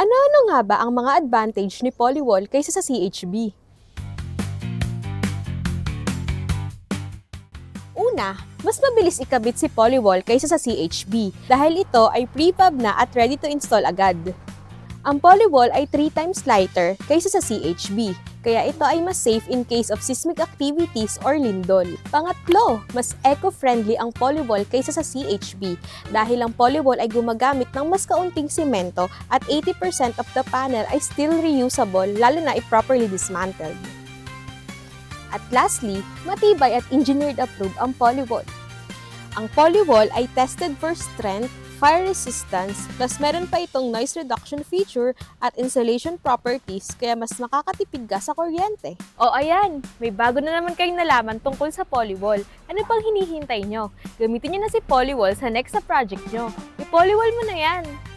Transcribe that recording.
Ano-ano nga ba ang mga advantage ni Polywall kaysa sa CHB? Una, mas mabilis ikabit si Polywall kaysa sa CHB dahil ito ay prefab na at ready to install agad. Ang Polywall ay 3 times lighter kaysa sa CHB, kaya ito ay mas safe in case of seismic activities or lindol. Pangatlo, mas eco-friendly ang Polywall kaysa sa CHB dahil ang Polywall ay gumagamit ng mas kaunting semento at 80% of the panel ay still reusable lalo na if properly dismantled. At lastly, matibay at engineered approved ang Polywall. Ang Polywall ay tested for strength, fire resistance, plus meron pa itong noise reduction feature at insulation properties kaya mas makakatipid ka sa kuryente. O ayan, may bago na naman kayong nalaman tungkol sa Polywall. Ano pang hinihintay nyo? Gamitin nyo na si Polywall sa next na project nyo. I-Polywall mo na yan!